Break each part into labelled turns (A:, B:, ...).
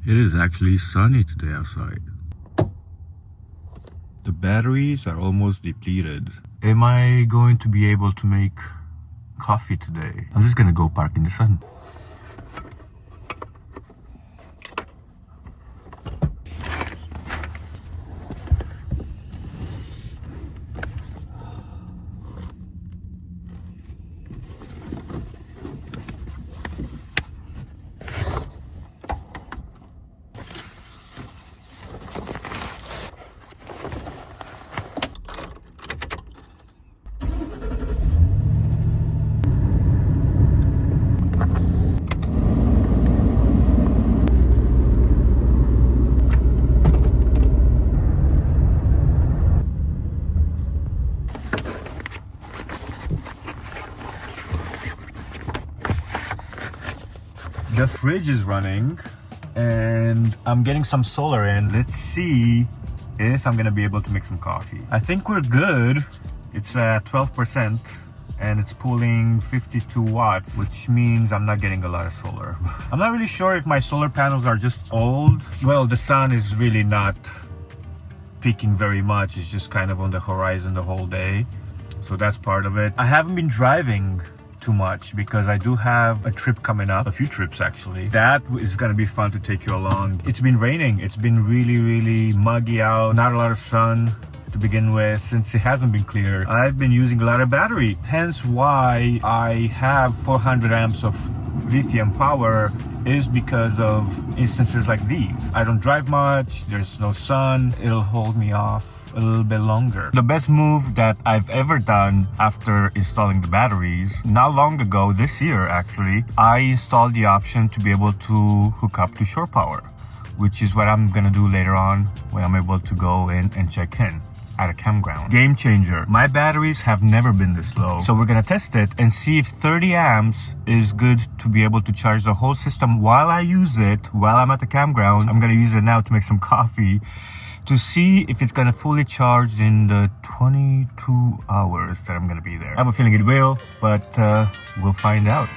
A: It is actually sunny today outside. The batteries are almost depleted. Am I going to be able to make coffee today? I'm just gonna go park in the sun. The fridge is running and I'm getting some solar in. Let's see if I'm gonna be able to make some coffee. I think we're good. It's at 12% and it's pulling 52 watts, which means I'm not getting a lot of solar. I'm not really sure if my solar panels are just old. Well, the sun is really not peaking very much. It's just kind of on the horizon the whole day. So that's part of it. I haven't been driving too much because I do have a trip coming up, a few trips actually. That is gonna be fun to take you along. It's been raining. It's been really muggy out. Not a lot of sun to begin with. Since it hasn't been clear, I've been using a lot of battery. Hence why I have 400 amps of lithium power is because of instances like these. I don't drive much. There's no sun. It'll hold me off a little bit longer. The best move that I've ever done after installing the batteries, not long ago, this year actually, I installed the option to be able to hook up to shore power, which is what I'm gonna do later on when I'm able to go in and check in at a campground. Game changer. My batteries have never been this low. So we're gonna test it and see if 30 amps is good to be able to charge the whole system while I use it, while I'm at the campground. I'm gonna use it now to make some coffee to see if it's gonna fully charge in the 22 hours that I'm gonna be there. I have a feeling it will, but we'll find out.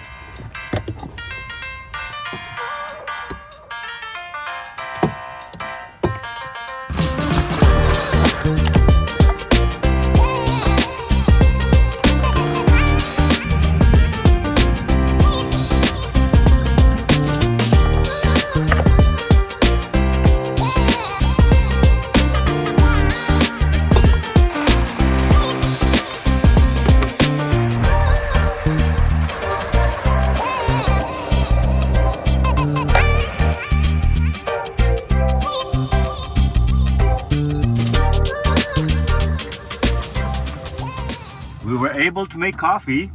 A: We were able to make coffee.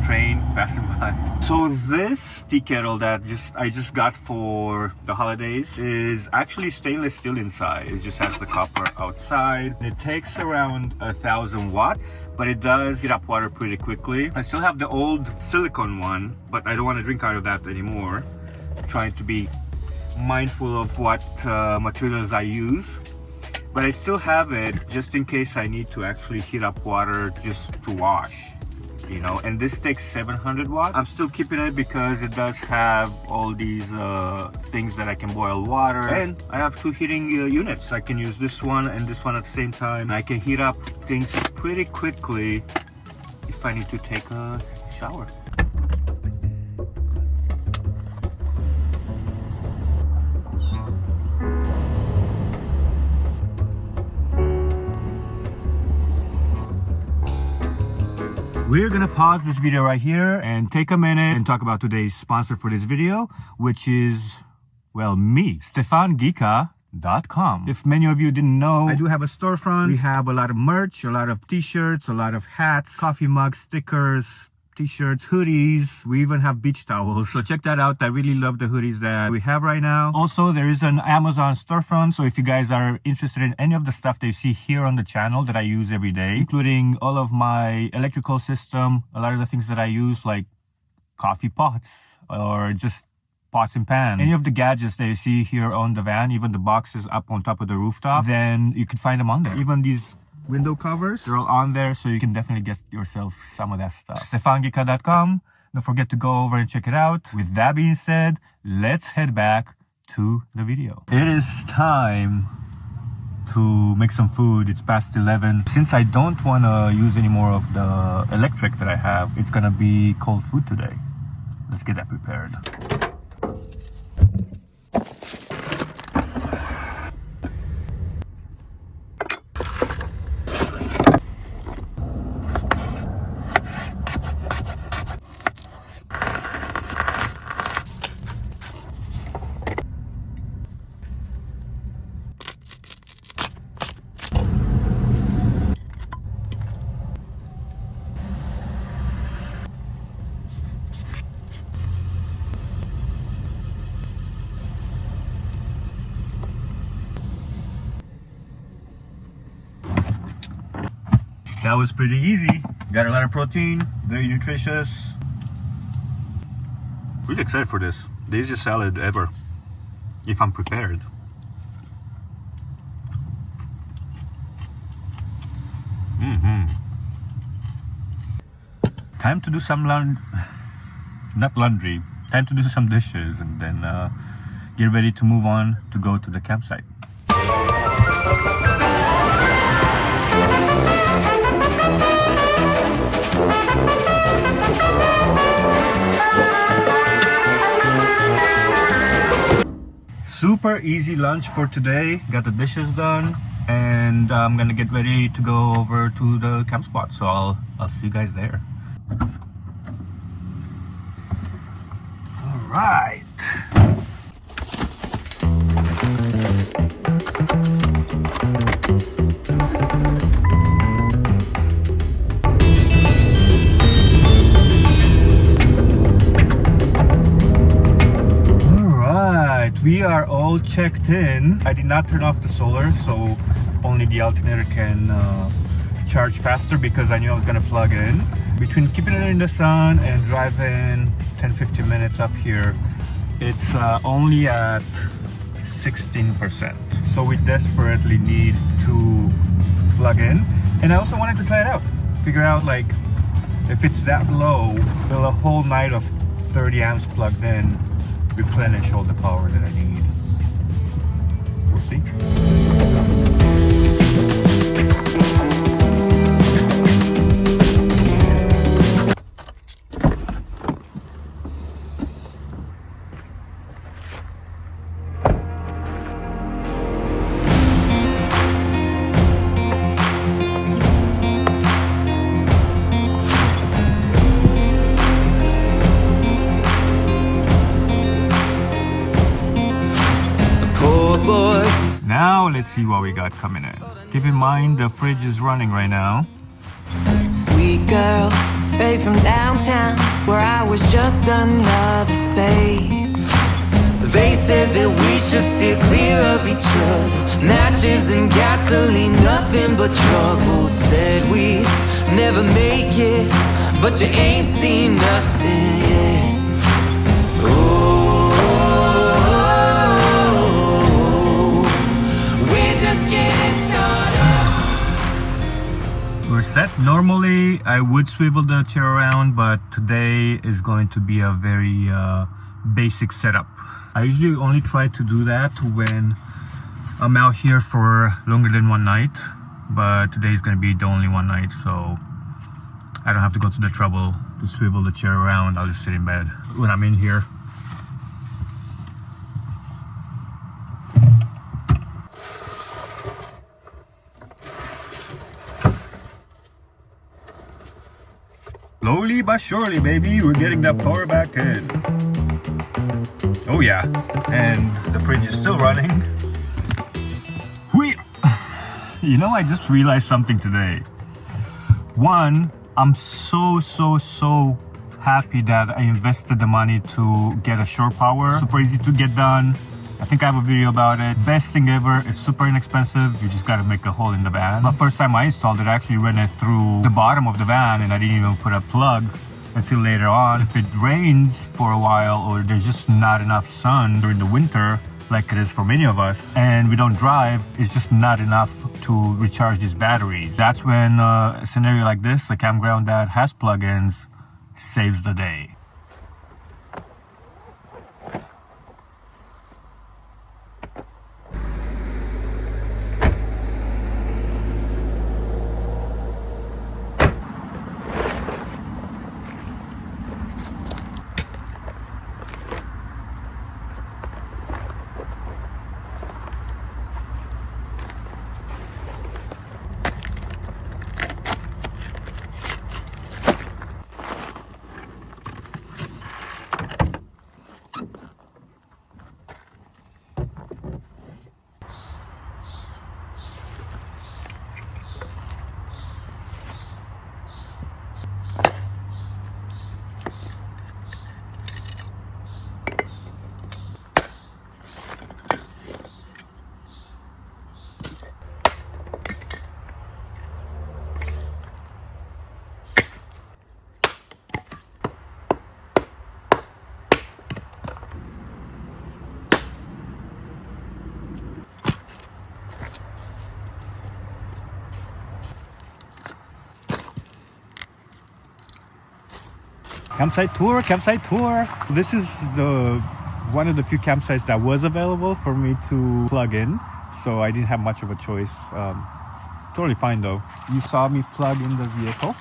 A: Train passing by. So this tea kettle that I just got for the holidays is actually stainless steel inside. It just has the copper outside. It takes around 1,000 watts, but it does heat up water pretty quickly. I still have the old silicone one, but I don't want to drink out of that anymore. I'm trying to be mindful of what materials I use. But I still have it just in case I need to actually heat up water just to wash, you know. And this takes 700 watts. I'm still keeping it because it does have all these things that I can boil water. And I have two heating units. I can use this one and this one at the same time. I can heat up things pretty quickly if I need to take a shower. We're gonna pause this video right here and take a minute and talk about today's sponsor for this video, which is, well, me, Stefan, Ghica.com. If many of you didn't know, I do have a storefront. We have a lot of merch, a lot of t-shirts, a lot of hats, coffee mugs, stickers, t-shirts, hoodies. We even have beach towels. So check that out. I really love the hoodies that we have right now. Also, there is an Amazon storefront. So if you guys are interested in any of the stuff that you see here on the channel that I use every day, including all of my electrical system, a lot of the things that I use like coffee pots or just pots and pans, any of the gadgets that you see here on the van, even the boxes up on top of the rooftop, then you can find them on there. Even these window covers, they're all on there, so you can definitely get yourself some of that stuff. StefanGhica.com. Don't forget to go over and check it out. With that being said, let's head back to the video. It is time to make some food. It's past 11. Since I don't want to use any more of the electric that I have, it's gonna be cold food today. Let's get that prepared. That was pretty easy. Got a lot of protein, very nutritious. Really excited for this. The easiest salad ever, if I'm prepared. Time to do some not laundry. Time to do some dishes and then get ready to move on to go to the campsite. Super easy lunch for today. Got the dishes done and I'm gonna get ready to go over to the camp spot. So I'll see you guys there. All right. We are all checked in. I did not turn off the solar, so only the alternator can charge faster because I knew I was gonna plug in. Between keeping it in the sun and driving 10-15 minutes up here, it's only at 16%. So we desperately need to plug in. And I also wanted to try it out. Figure out like if it's that low, will a whole night of 30 amps plugged in replenish all the power that I need. We'll see. Now let's see what we got coming in. Keep in mind the fridge is running right now.
B: Sweet girl, straight from downtown, where I was just another face. They said that we should steer clear of each other. Matches and gasoline, nothing but trouble. Said we'd never make it, but you ain't seen nothing yet.
A: We're set. Normally I would swivel the chair around, but today is going to be a very basic setup. I usually only try to do that when I'm out here for longer than one night, but today is going to be the only one night, so I don't have to go to the trouble to swivel the chair around. I'll just sit in bed when I'm in here. Slowly but surely, baby, we're getting that power back in. Oh yeah, and the fridge is still running. You know, I just realized something today. One, I'm so happy that I invested the money to get a shore power. Super easy to get done. I think I have a video about it. Best thing ever. It's super inexpensive. You just gotta make a hole in the van. The first time I installed it, I actually ran it through the bottom of the van and I didn't even put a plug until later on. If it rains for a while or there's just not enough sun during the winter, like it is for many of us, and we don't drive, it's just not enough to recharge these batteries. That's when a scenario like this, a campground that has plugins, saves the day. Campsite tour, campsite tour. This is one of the few campsites that was available for me to plug in, so I didn't have much of a choice. Totally fine though. You saw me plug in the vehicle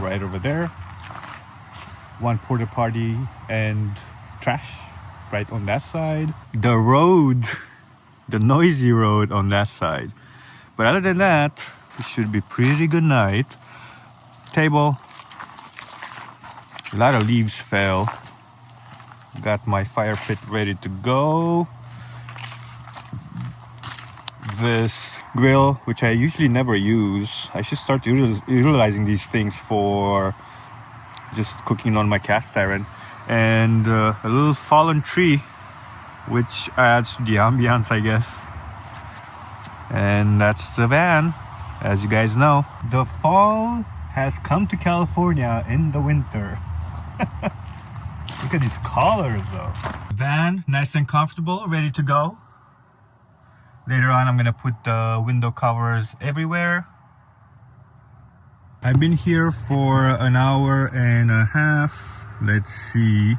A: right over there. One porta potty and trash right on that side. The road, the noisy road on that side. But other than that, it should be pretty good night. Table. A lot of leaves fell. Got my fire pit ready to go. This grill, which I usually never use, I should start utilizing these things for just cooking on my cast iron. And a little fallen tree, which adds to the ambiance, I guess. And that's the van, as you guys know. The fall has come to California in the winter. Look at these colors though. Van, nice and comfortable, ready to go. Later on, I'm gonna put the window covers everywhere. I've been here for an hour and a half. Let's see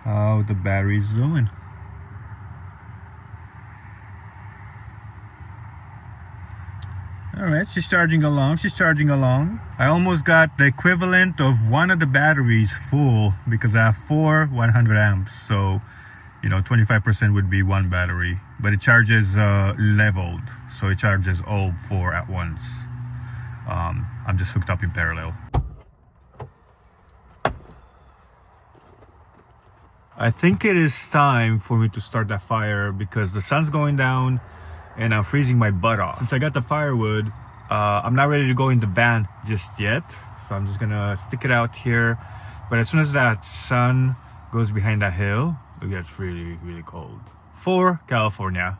A: how the battery's doing. Alright, she's charging along. I almost got the equivalent of one of the batteries full because I have 4 100 amps. So, 25% would be one battery. But it charges leveled, so it charges all 4 at once. I'm just hooked up in parallel. I think it is time for me to start that fire because the sun's going down and I'm freezing my butt off. Since I got the firewood, I'm not ready to go in the van just yet. So I'm just gonna stick it out here. But as soon as that sun goes behind that hill, it gets really, really cold. For California.